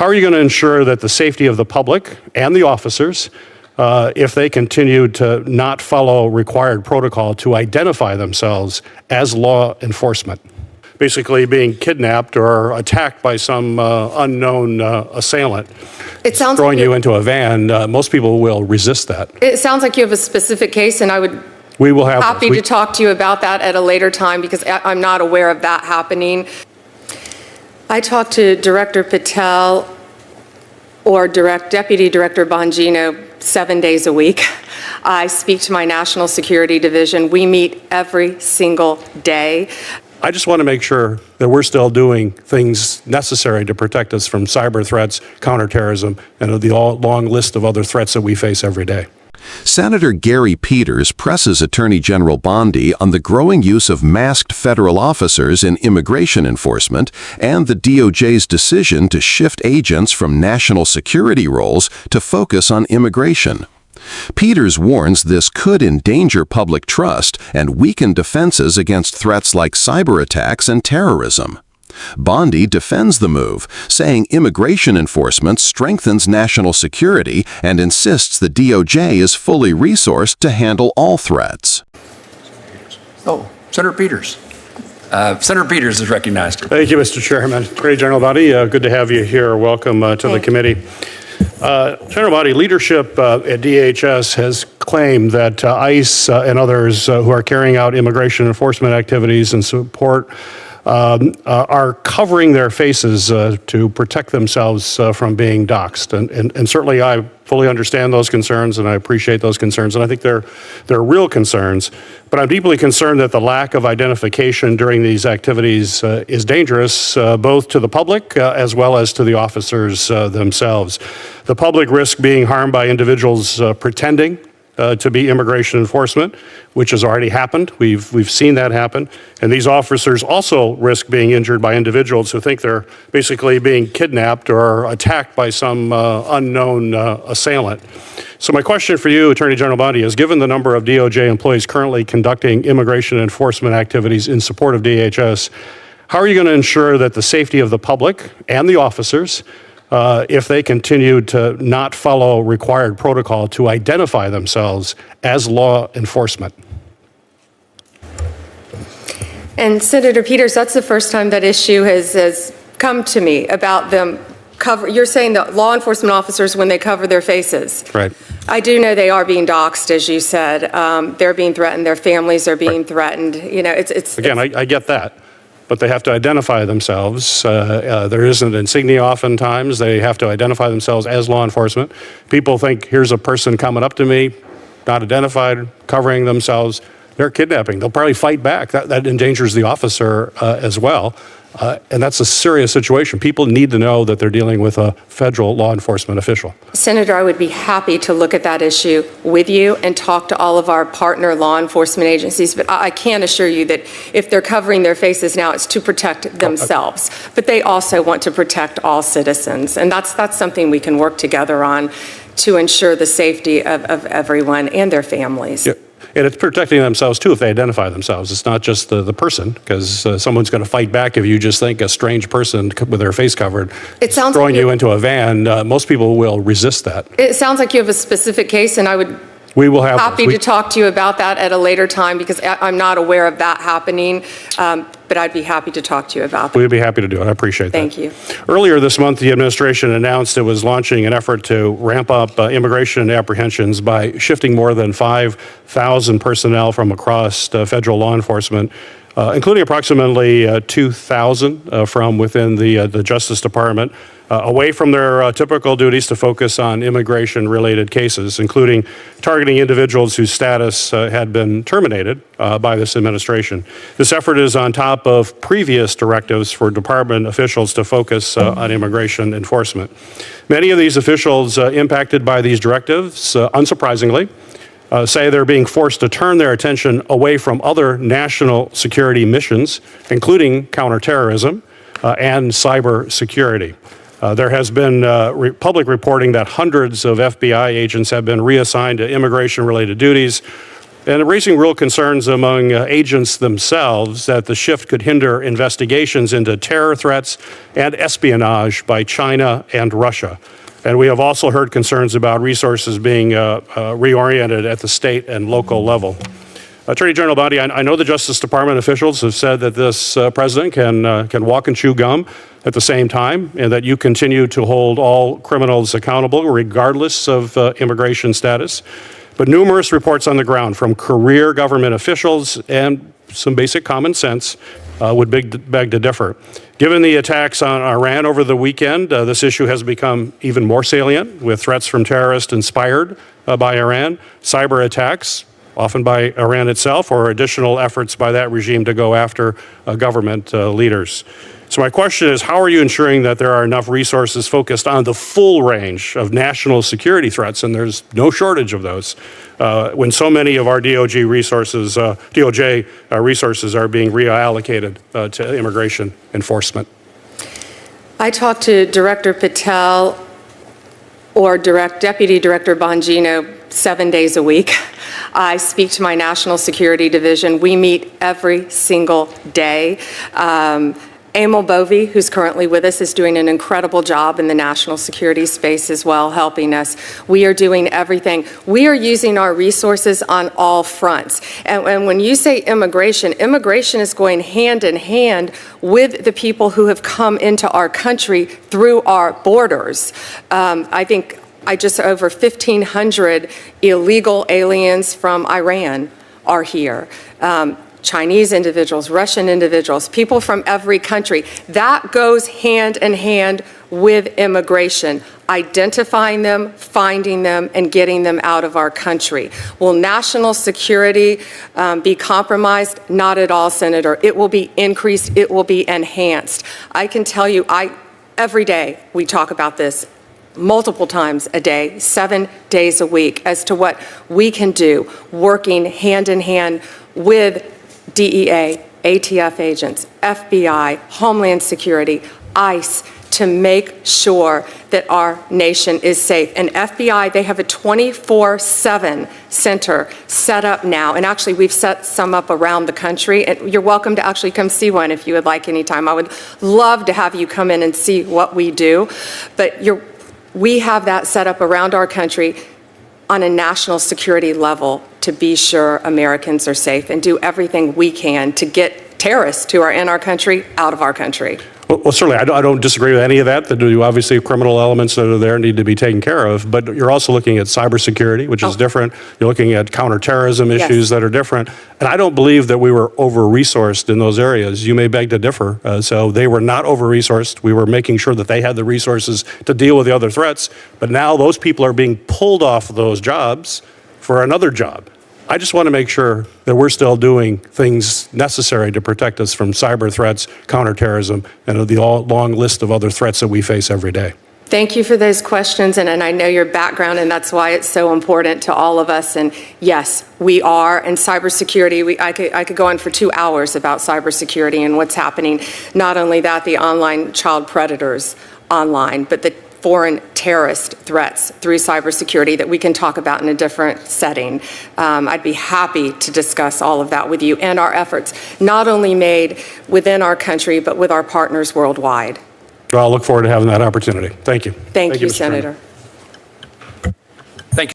How are you going to ensure that the safety of the public and the officers, if they continue to not follow required protocol to identify themselves as law enforcement? Basically being kidnapped or attacked by some unknown assailant. It sounds throwing like you into a van, most people will resist that. It sounds like you have a specific case, and I would we will have happy to talk to you about that at a later time, because I'm not aware of that happening. I talked to Director Patel or Deputy Director Bongino 7 days a week. I speak to my National Security Division. We meet every single day. I just want to make sure that we're still doing things necessary to protect us from cyber threats, counterterrorism, and the long list of other threats that we face every day. Senator Gary Peters presses Attorney General Bondi on the growing use of masked federal officers in immigration enforcement and the DOJ's decision to shift agents from national security roles to focus on immigration. Peters warns this could endanger public trust and weaken defenses against threats like cyber attacks and terrorism. Bondi defends the move, saying immigration enforcement strengthens national security and insists the DOJ is fully resourced to handle all threats. Oh, Senator Peters. Senator Peters is recognized. Thank you, Mr. Chairman. Attorney General Bondi, good to have you here. Welcome to the committee. General Bondi, leadership at DHS has claimed that ICE and others who are carrying out immigration enforcement activities and support are covering their faces to protect themselves from being doxxed. And certainly I fully understand those concerns, and I appreciate those concerns, and I think they're real concerns. But I'm deeply concerned that the lack of identification during these activities is dangerous, both to the public as well as to the officers themselves. The public risk being harmed by individuals pretending to be immigration enforcement, which has already happened. We've seen that happen. And these officers also risk being injured by individuals who think they're basically being kidnapped or attacked by some unknown assailant. So my question for you, Attorney General Bondi, is given the number of DOJ employees currently conducting immigration enforcement activities in support of DHS, how are you going to ensure that the safety of the public and the officers, if they continue to not follow required protocol to identify themselves as law enforcement? And Senator Peters, that's the first time that issue has come to me about them you're saying that law enforcement officers, when they cover their faces. Right. I do know they are being doxxed, as you said. They're being threatened. Their families are being threatened. You know, I get that. But they have to identify themselves. There is an insignia oftentimes. They have to identify themselves as law enforcement. People think, here's a person coming up to me, not identified, covering themselves. They're kidnapping. They'll probably fight back. That endangers the officer as well. And that's a serious situation. People need to know that they're dealing with a federal law enforcement official. Senator, I would be happy to look at that issue with you and talk to all of our partner law enforcement agencies. But I can assure you that if they're covering their faces now, it's to protect themselves. But they also want to protect all citizens. And that's something we can work together on to ensure the safety of everyone and their families. Yeah. And it's protecting themselves, too, if they identify themselves. It's not just the person, because someone's going to fight back if you just think a strange person with their face covered throwing you into a van. Most people will resist that. It sounds like you have a specific case, and I would happy to talk to you about that at a later time, because I'm not aware of that happening. But I'd be happy to talk to you about that. We'd be happy to do it. I appreciate that. Thank you. Earlier this month, the administration announced it was launching an effort to ramp up immigration apprehensions by shifting more than 5,000 personnel from across federal law enforcement, including approximately 2,000 from within the Justice Department, away from their typical duties to focus on immigration-related cases, including targeting individuals whose status had been terminated by this administration. This effort is on top of previous directives for department officials to focus on immigration enforcement. Many of these officials impacted by these directives, unsurprisingly, say they're being forced to turn their attention away from other national security missions, including counterterrorism and cybersecurity. There has been public reporting that hundreds of FBI agents have been reassigned to immigration-related duties, and raising real concerns among agents themselves that the shift could hinder investigations into terror threats and espionage by China and Russia. And we have also heard concerns about resources being reoriented at the state and local level. Attorney General Bondi, I know the Justice Department officials have said that this president can walk and chew gum at the same time, and that you continue to hold all criminals accountable regardless of immigration status. But numerous reports on the ground from career government officials and some basic common sense would beg to differ. Given the attacks on Iran over the weekend, this issue has become even more salient, with threats from terrorists inspired by Iran, cyber attacks, often by Iran itself, or additional efforts by that regime to go after government leaders. So my question is, how are you ensuring that there are enough resources focused on the full range of national security threats, and there's no shortage of those, when so many of our DOJ resources are being reallocated to immigration enforcement? I talked to Director Patel or Deputy Director Bongino 7 days a week. I speak to my National Security Division. We meet every single day. Emil Bovee, who's currently with us, is doing an incredible job in the national security space as well, helping us. We are doing everything. We are using our resources on all fronts. And when you say immigration, immigration is going hand in hand with the people who have come into our country through our borders. I think just over 1,500 illegal aliens from Iran are here. Chinese individuals, Russian individuals, people from every country. That goes hand in hand with immigration, identifying them, finding them, and getting them out of our country. Will national security be compromised? Not at all, Senator. It will be increased. It will be enhanced. I can tell you, every day we talk about this, multiple times a day, 7 days a week, as to what we can do, working hand in hand with DEA, ATF agents, FBI, Homeland Security, ICE, to make sure that our nation is safe. And FBI, they have a 24/7 center set up now. And actually, we've set some up around the country. And you're welcome to actually come see one if you would like anytime. I would love to have you come in and see what we do. But we have that set up around our country on a national security level to be sure Americans are safe, and do everything we can to get terrorists who are in our country out of our country. Well, certainly, I don't disagree with any of that. There obviously criminal elements that are there need to be taken care of, but you're also looking at cybersecurity, which is different. You're looking at counterterrorism issues that are different. And I don't believe that we were over-resourced in those areas. You may beg to differ. So they were not over-resourced. We were making sure that they had the resources to deal with the other threats. But now those people are being pulled off those jobs for another job. I just want to make sure that we're still doing things necessary to protect us from cyber threats, counterterrorism, and the long list of other threats that we face every day. Thank you for those questions, and I know your background, and that's why it's so important to all of us. And yes, we are. And cybersecurity, I could go on for 2 hours about cybersecurity and what's happening. Not only that, the online child predators online, but the foreign terrorist threats through cybersecurity that we can talk about in a different setting. I'd be happy to discuss all of that with you and our efforts, not only made within our country, but with our partners worldwide. Well, I'll look forward to having that opportunity. Thank you. Thank you, Mr. Chairman. Senator.